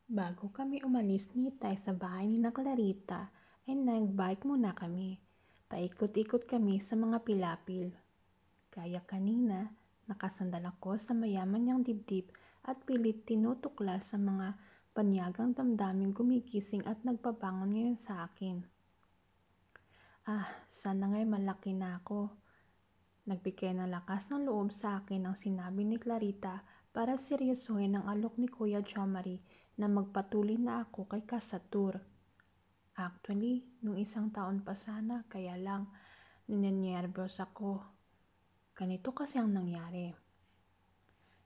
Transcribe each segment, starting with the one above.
Bago kami umalis ni Tay sa bahay ni na Clarita, ay nag-bike muna kami. Paikot-ikot kami sa mga pilapil. Kaya kanina, nakasandal ako sa mayaman niyang dibdib at pilit tinutuklas sa mga banyagang damdaming gumigising at nagpabangon ngayon sa akin. Sana nga'y malaki na ako. Nagbigay ng lakas ng loob sa akin ang sinabi ni Clarita para seryosohin ang alok ni Kuya Jomari na magpatuloy na ako kay Kasatur. Actually, nung isang taon pa sana, kaya lang ninenyervyos ako. Ganito kasi ang nangyari.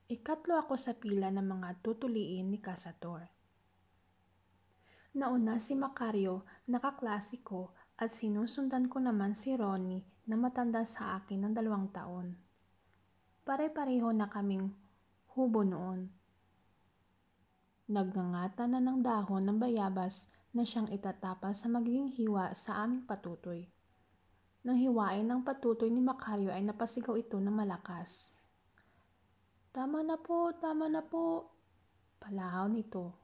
Ikatlo ako sa pila ng mga tutuliin ni Kasatur. Nauna si Macario, nakaklase ko, at sinusundan ko naman si Ronnie na matanda sa akin ng 2 taon. Pare-pareho na kaming hubo noon. Naggangata na ng dahon ng bayabas na siyang itatapal sa magiging hiwa sa aming patutoy. Nang hiwain ng patutoy ni Macario ay napasigaw ito ng malakas. Tama na po, palahaw nito.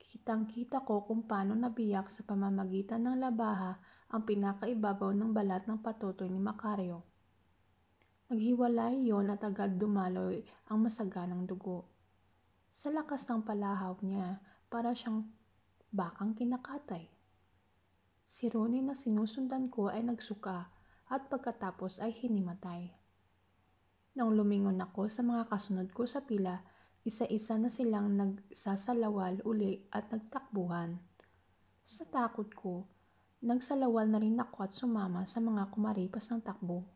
Kitang-kita ko kung paano nabiyak sa pamamagitan ng labaha ang pinakaibabaw ng balat ng patutoy ni Macario. Naghiwalay yon at agad dumaloy ang masaganang dugo. Sa lakas ng palahaw niya, para siyang bakang kinakatay. Si Ronnie na sinusundan ko ay nagsuka at pagkatapos ay hinimatay. Nang lumingon ako sa mga kasunod ko sa pila, isa-isa na silang nagsasalawal uli at nagtakbuhan. Sa takot ko, nagsalawal na rin ako at sumama sa mga kumaripas ng takbo.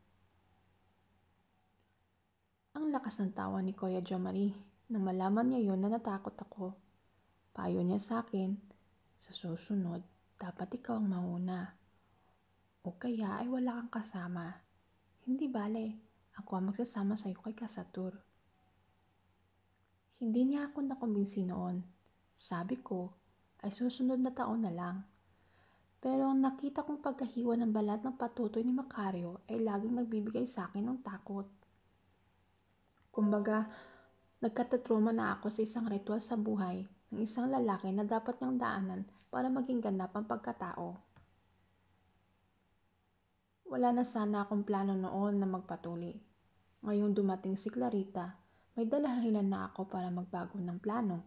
Ang lakas ng tawa ni Kuya Jomari nang malaman niya yon na natakot ako. Payo niya sa akin, sa susunod, dapat ikaw ang mauna. O kaya ay wala kang kasama. Hindi bale, ako ang magsasama sa iyo kay Kasatur. Hindi niya ako nakumbinsi noon. Sabi ko, ay susunod na taon na lang. Pero ang nakita kong pagkahiwa ng balat ng patutoy ni Macario ay laging nagbibigay sa akin ng takot. Kumbaga, nagkatatruma na ako sa isang ritual sa buhay ng isang lalaki na dapat niyang daanan para maging ganap ang pagkatao. Wala na sana akong plano noon na magpatuli. Ngayong dumating si Clarita, may dalahilan na ako para magbago ng plano.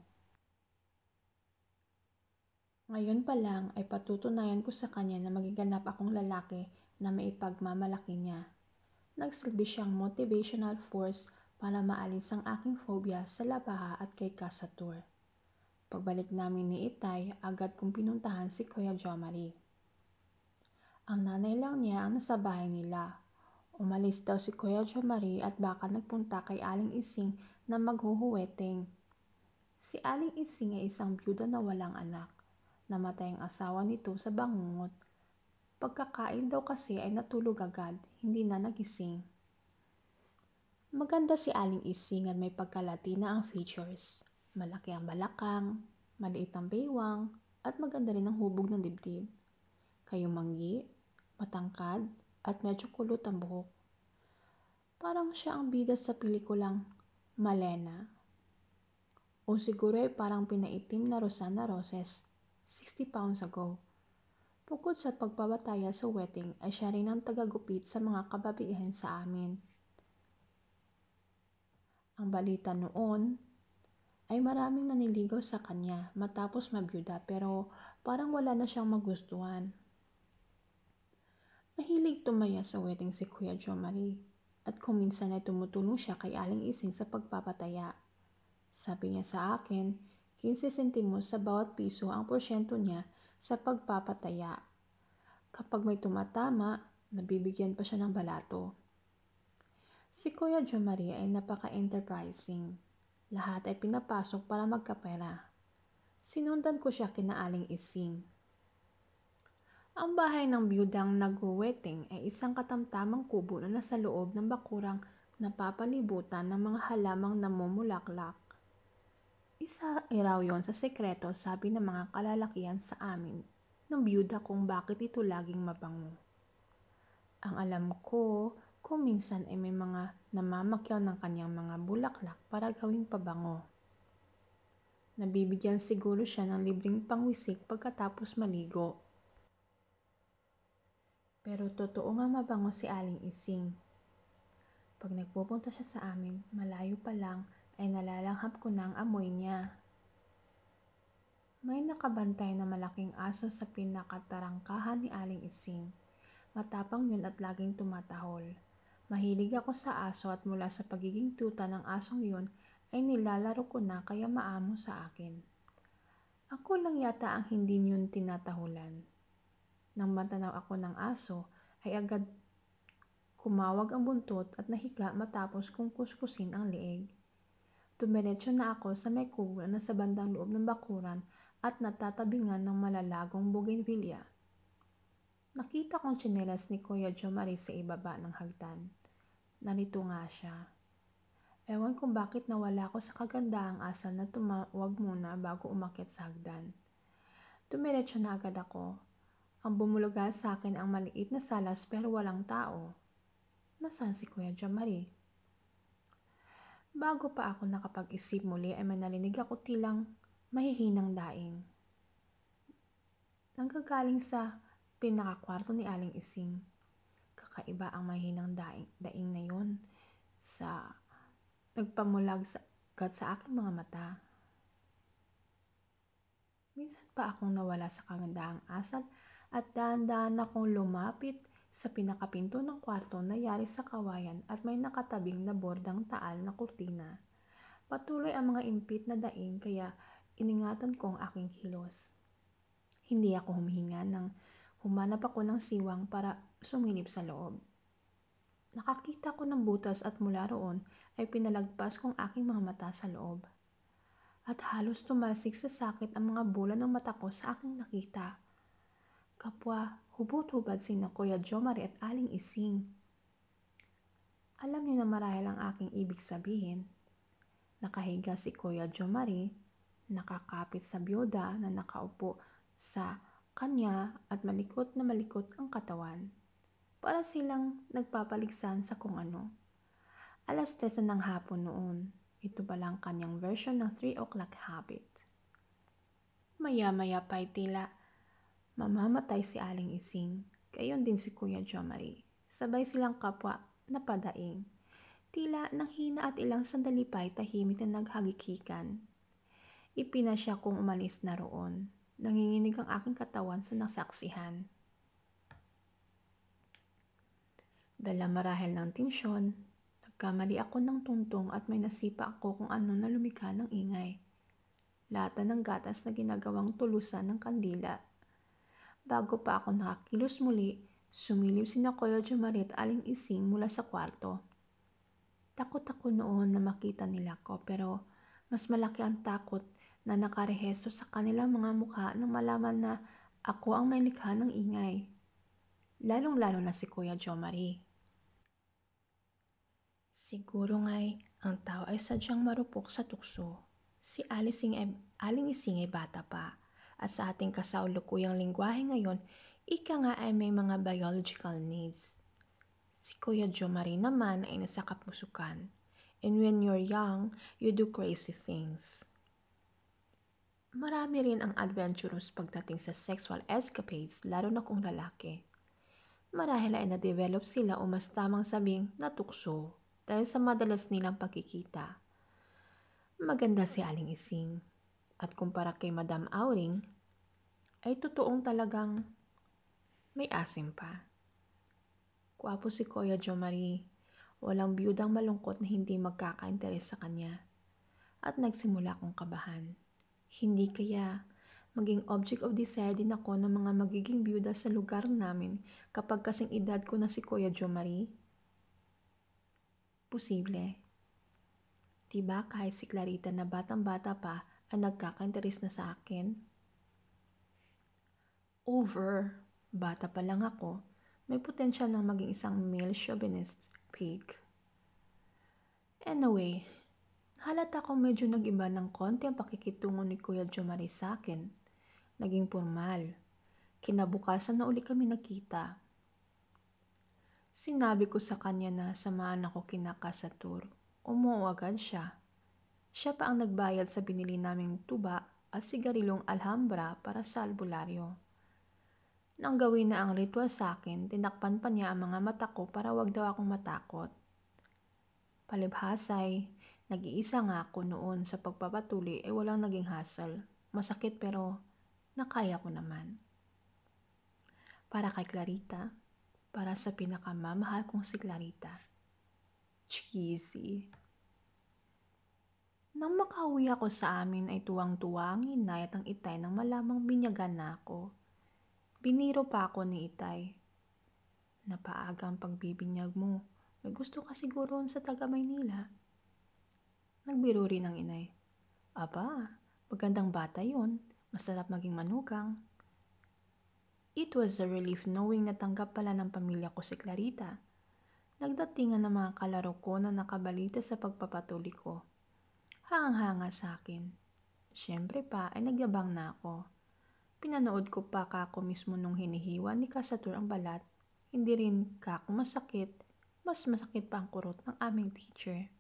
Ngayon pa lang ay patutunayan ko sa kanya na magiganap akong lalaki na maipagmamalaki niya. Nagsilbi siyang motivational force para maalis ang aking phobia sa labaha at kay Kasatur. Pagbalik namin ni Itay, agad kong pinuntahan si Kuya Jomari. Ang nanay lang niya ang nasa bahay nila. Umalis daw si Kuya Jomari at baka nagpunta kay Aling Ising na maghuhuweteng. Si Aling Ising ay isang byuda na walang anak. Namatay ang asawa nito sa bangungot. Pagkakain daw kasi ay natulog agad, hindi na nagising. Maganda si Aling Ising at may pagka-Latina ang features. Malaki ang balakang, maliit ang baywang, at maganda rin ang hubog ng dibdib. Kayumanggi, matangkad, at medyo kulot ang buhok. Parang siya ang bida sa pelikulang Malena. O siguro ay parang pinaitim na Rosana Roses, 60 pounds ago. Bukod sa pagbabataya sa wedding ay siya rin ang tagagupit sa mga kababaihan sa amin. Ang balita noon ay maraming naniligaw sa kanya matapos mabyuda pero parang wala na siyang magustuhan. Mahilig tumaya sa wedding si Kuya Jomari at kung minsan ay tumutulong siya kay Aling Ising sa pagpapataya. Sabi niya sa akin, 15 sentimos sa bawat piso ang porsyento niya sa pagpapataya. Kapag may tumatama, nabibigyan pa siya ng balato. Si Kuya Jomari ay napaka-enterprising. Lahat ay pinapasok para magkapera. Sinundan ko siya kina Aling Ising. Ang bahay ng biyudang nagweweting ay isang katamtamang kubo na nasa loob ng bakurang napapalibutan ng mga halamang namumulaklak. Isa raw yon sa sekreto, sabi ng mga kalalakihan sa amin ng biyuda kung bakit ito laging mabango. Ang alam ko, kung minsan ay may mga namamakyaw ng kanyang mga bulaklak para gawing pabango. Nabibigyan siguro siya ng libreng pangwisik pagkatapos maligo. Pero totoo nga mabango si Aling Ising. Pag nagpupunta siya sa amin, malayo pa lang ay nalalanghap ko na ang amoy niya. May nakabantay na malaking aso sa pinakatarangkahan ni Aling Ising. Matapang yun at laging tumatahol. Mahilig ako sa aso at mula sa pagiging tuta ng asong yun ay nilalaro ko na kaya maamo sa akin. Ako lang yata ang hindi yun tinatahulan. Nang matanaw ako ng aso ay agad kumawag ang buntot at nahiga matapos kong kuskusin ang leeg. Dumiretso na ako sa may kubo na sa bandang loob ng bakuran at natatabingan ng malalagong bougainvillea. Nakita kong tsinelas ni Kuya Jomari sa ibaba ng hagdan. Narito nga siya. Ewan kung bakit nawala ko sa kagandaang asal na tumawag muna bago umakyat sa hagdan. Dumiretso na agad ako. Ang bumulaga sa akin ang maliit na salas pero walang tao. Nasaan si Kuya Jomari? Bago pa ako nakapag-isip muli ay may narinig ako tilang mahihinang daing. Nanggagaling sa pinakakwarto ni Aling Ising. Kakaiba ang mahihinang daing na yun sa nagpamulag sa aking mga mata. Minsan pa akong nawala sa kagandaang asal at dahan-dahan akong lumapit sa pinakapinto ng kwarto na yari sa kawayan at may nakatabing na bordang taal na kurtina. Patuloy ang mga impit na daing kaya iningatan ko ang aking kilos. Hindi ako humihinga nang humanap ako ng siwang para sumilip sa loob. Nakakita ko ng butas at mula roon ay pinalagpas kong aking mga mata sa loob. At halos tumalsik sa sakit ang mga bola ng mata ko sa aking nakita. Kapwa hubot-hubad sina Kuya Jomari at Aling Ising. Alam niyo na marahil ang aking ibig sabihin. Nakahiga si Kuya Jomari, nakakapit sa byuda na nakaupo sa kanya at malikot na malikot ang katawan. Para silang nagpapaligsan sa kung ano. 3:00 na ng hapon noon. Ito pa lang kanyang version ng 3 o'clock habit. Maya-maya pa'y tila mamamatay si Aling Ising. Gayon din si Kuya Jomari. Sabay silang kapwa napadaing. Tila nang hina at ilang sandali pa'y tahimik na naghagikikan. Ipinasya kong umalis na roon. Nanginginig ang aking katawan sa nasaksihan. Dala marahil ng tensyon, nagkamali ako ng tungtong at may nasipa ako kung ano na lumikha ng ingay. Lata ng gatas na ginagawang tulusan ng kandila. Bago pa ako nakakilos muli, sumilip sina Kuya Jomari at Aling Ising mula sa kwarto. Takot ako noon na makita nila ko pero mas malaki ang takot na nakareheso sa kanilang mga mukha nang malaman na ako ang may likha ng ingay. Lalong-lalo na si Kuya Jomari. Siguro nga'y ang tao ay sadyang marupok sa tukso. Si Aling Ising ay bata pa. At sa ating kasaulukuyang lingwahe ngayon, ika nga ay may mga biological needs. Si Kuya Jomari naman ay nasa kapusukan. And when you're young, you do crazy things. Marami rin ang adventurous pagdating sa sexual escapades, lalo na kung lalaki. Marahil ay na-develop sila o mas tamang sabing natukso dahil sa madalas nilang pagkikita. Maganda si Aling Ising. At kumpara kay Madam Auring, ay totoong talagang may asim pa. Gwapo si Kuya Jomari. Walang biyudang malungkot na hindi magkaka-interes sa kanya. At nagsimula akong kabahan. Hindi kaya maging object of desire din ako ng mga magiging biyuda sa lugar namin kapag kasing edad ko na si Kuya Jomari? Posible. Diba kahit si Clarita na batang-bata pa ay nagkaka-interes na sa akin? Bata pa lang ako, may potensyal ng maging isang male chauvinist pig. Anyway, halata kong medyo nag-iba ng konti ang pakikitungo ni Kuya Jomari sa akin. Naging formal. Kinabukasan na uli kami nakita. Sinabi ko sa kanya na samahan ako kina Kasatur. Umuo agad siya. Siya pa ang nagbayad sa binili naming tuba at sigarilong Alhambra para sa albularyo. Nang gawin na ang ritual sa akin, tinakpan pa niya ang mga mata ko para wag daw akong matakot. Palibhasay, nag-iisa nga ako noon sa pagpapatuli ay walang naging hassle. Masakit pero nakaya ko naman. Para kay Clarita, para sa pinakamamahal kong si Clarita. Cheesy. Nang makauwi ako sa amin ay tuwang-tuwa ang inay at ang itay nang malamang binyagan na ako. Biniro pa ako ni itay. Napaagang pagbibinyag mo. May gusto ka siguro sa taga Maynila. Nagbiro rin ang inay. Aba, magandang bata yon. Masarap maging manugang. It was a relief knowing na tanggap pala ng pamilya ko si Clarita. Nagdatingan ng mga kalaro ko na nakabalita sa pagpapatuli ko. Hangang-hanga sa akin. Siyempre pa ay nagyabang na ako. Pinanood ko pa kako mismo nung hinihiwa ni Kasatur ang balat. Hindi rin kako masakit, mas masakit pa ang kurot ng aming teacher.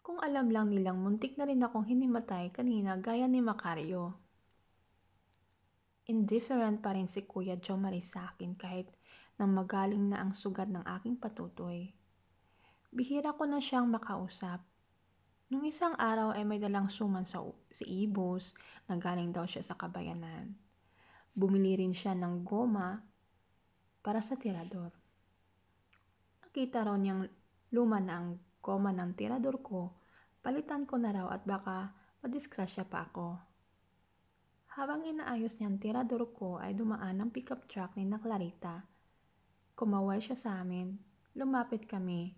Kung alam lang nilang muntik na rin akong hinimatay kanina gaya ni Macario. Indifferent pa rin si Kuya Jomari sa akin kahit nang magaling na ang sugat ng aking patutoy. Bihira ko na siyang makausap. Nung isang araw ay may dalang suman si Ibos na galing daw siya sa kabayanan. Bumili rin siya ng goma para sa tirador. Nakita raw niyang luma na ang goma ng tirador ko, palitan ko na raw at baka madisgrasya pa ako. Habang inaayos niya ang tirador ko ay dumaan ang pickup truck ni na Clarita. Kumaway siya sa amin, lumapit kami.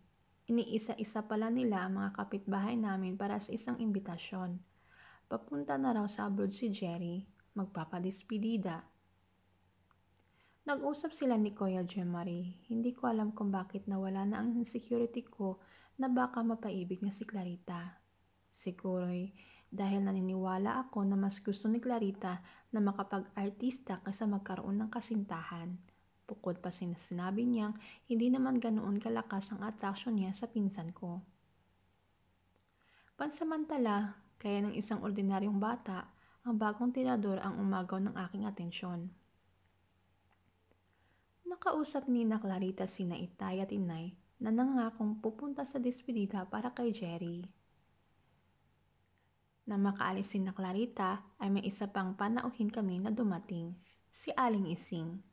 Iniisa-isa pala nila ang mga kapitbahay namin para sa isang imbitasyon. Papunta na raw sa abroad si Jerry, magpapadispidida. Nag-usap sila ni Kuya Jemari. Hindi ko alam kung bakit nawala na ang insecurity ko na baka mapaibig na si Clarita. Siguro'y dahil naniniwala ako na mas gusto ni Clarita na makapag-artista kaysa magkaroon ng kasintahan. Bukod pa sinabi niyang hindi naman ganoon kalakas ang attraction niya sa pinsan ko. Pansamantala, kaya ng isang ordinaryong bata, ang bagong tirador ang umagaw ng aking atensyon. Nakausap ni na Clarita sina itay at inay na nangakong pupunta sa despedida para kay Jerry. Nang makaalis si na Clarita ay may isa pang panauhin kami na dumating, si Aling Ising.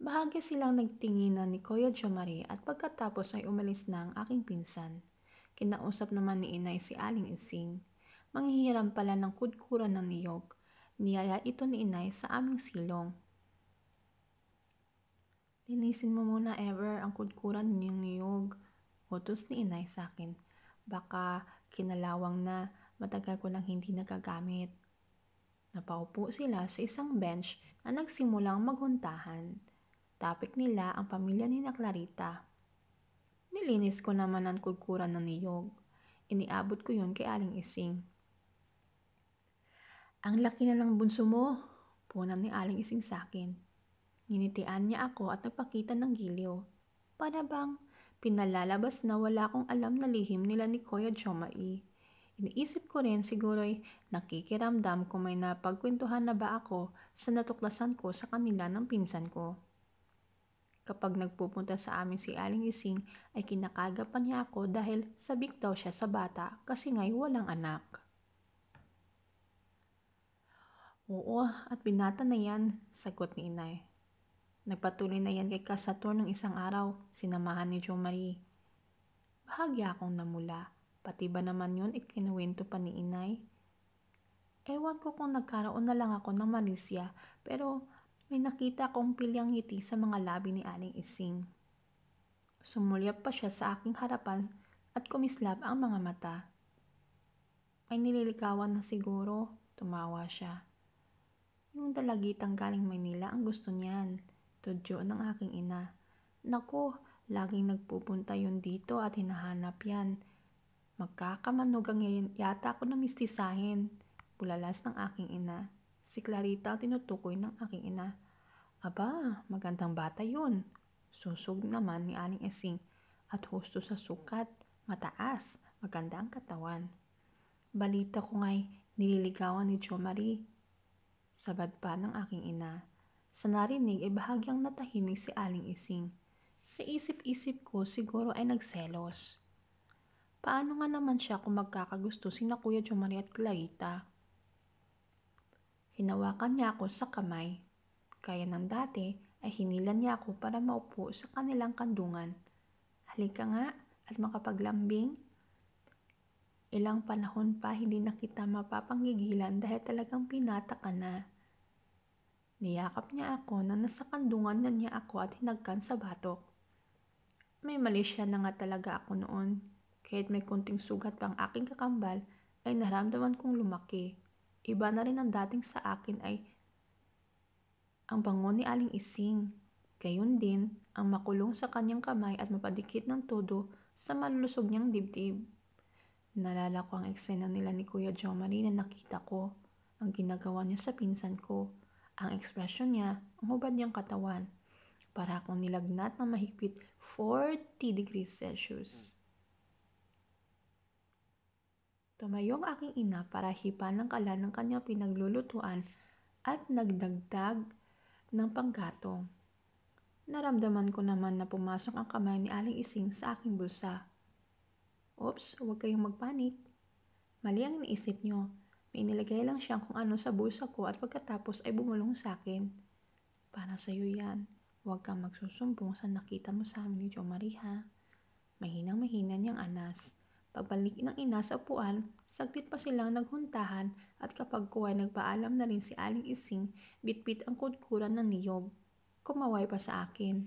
Bahagya silang nagtinginan ni Kuya Jomari at pagkatapos ay umalis na ang aking pinsan. Kinausap naman ni inay si Aling Ising. Manghihiram pala ng kudkuran ng niyog. Niyaya ito ni inay sa aming silong. Linisin mo muna ever ang kudkuran niyong niyog. Utos ni inay sa akin. Baka kinalawang na matagal ko nang hindi nagagamit. Napaupo sila sa isang bench na nagsimulang maghuntahan. Topic nila ang pamilya ni na Clarita. Nilinis ko naman ang kudkuran ng niyog. Iniabot ko yun kay Aling Ising. Ang laki na ng bunso mo, punan ni Aling Ising sa akin. Nginitian niya ako at nagpakita ng giliw. Para bang pinalalabas na wala akong alam na lihim nila ni Kuya Jomari. Iniisip ko rin siguro'y nakikiramdam kung may napagkwentuhan na ba ako sa natuklasan ko sa kanila ng pinsan ko. Kapag nagpupunta sa amin si Aling Ising ay kinakagapan niya ako dahil sabik daw siya sa bata kasi nga'y walang anak. Oo, at binata na yan, sagot ni inay. Nagpatuloy na yan kay Kasatur ng isang araw, sinamahan ni Jomari. Bahagya akong namula, pati ba naman yun ikinuwento pa ni inay? Ewan ko kung nagkaroon na lang ako ng malisya, pero may nakita akong pilyang ngiti sa mga labi ni Aling Ising. Sumulyap pa siya sa aking harapan at kumislap ang mga mata. May nililigawan na siguro, tumawa siya. Yung dalagitang galing Maynila ang gusto niyan, tudyo ng aking ina. Naku, laging nagpupunta yun dito at hinahanap yan. Magkakamanugang yata ako na mistisahin, bulalas ng aking ina. Si Clarita ang tinutukoy ng aking ina. Aba, magandang bata yun. Susog naman ni Aling Ising at husto sa sukat. Mataas, maganda ang katawan. Balita ko nga'y nililigawan ni Jo Marie. Sabad pa ng aking ina. Sa narinig ay bahagyang natahimik si Aling Ising. Sa isip-isip ko siguro ay nagselos. Paano nga naman siya kung magkakagusto sina Kuya Jo Marie at Clarita? Hinawakan niya ako sa kamay. Kaya ng dati ay hinilan niya ako para maupo sa kanilang kandungan. Halika nga at makapaglambing. Ilang panahon pa hindi na kita mapapanggigilan dahil talagang pinata ka na. Niyakap niya ako na nasa kandungan na niya ako at hinagkan sa batok. May mali siya na nga talaga ako noon. Kahit may kunting sugat pa ang aking kakambal ay naramdaman kong lumaki. Iba na rin ang dating sa akin ay ang bango ni Aling Ising. Gayon din ang makulong sa kanyang kamay at mapadikit ng todo sa malulusog niyang dibdib. Naalala ko ang eksena nila ni Kuya Jo Marie na nakita ko, ang ginagawa niya sa pinsan ko, ang ekspresyon niya, ang hubad niyang katawan. Para akong nilagnat ng mahigpit 40 degrees Celsius. Tumayo ang aking ina para hipan ng kalan ng kanyang pinaglulutuan at nagdagdag ng panggatong. Naramdaman ko naman na pumasok ang kamay ni Aling Ising sa aking bulsa. Oops, huwag kayong magpanik. Mali ang iniisip nyo. May inilagay lang siyang kung ano sa bulsa ko at pagkatapos ay bumulong sa akin. Para sa'yo yan. Huwag kang magsusumbong sa nakita mo sa amin ni Jo Marie ha. Mahinang-mahina niyang anas. Pagbalik ng ina sa upuan, saglit pa silang naghuntahan at kapag ko ay nagpaalam na rin si Aling Ising, bitbit ang kudkuran ng niyog. Kumaway pa sa akin.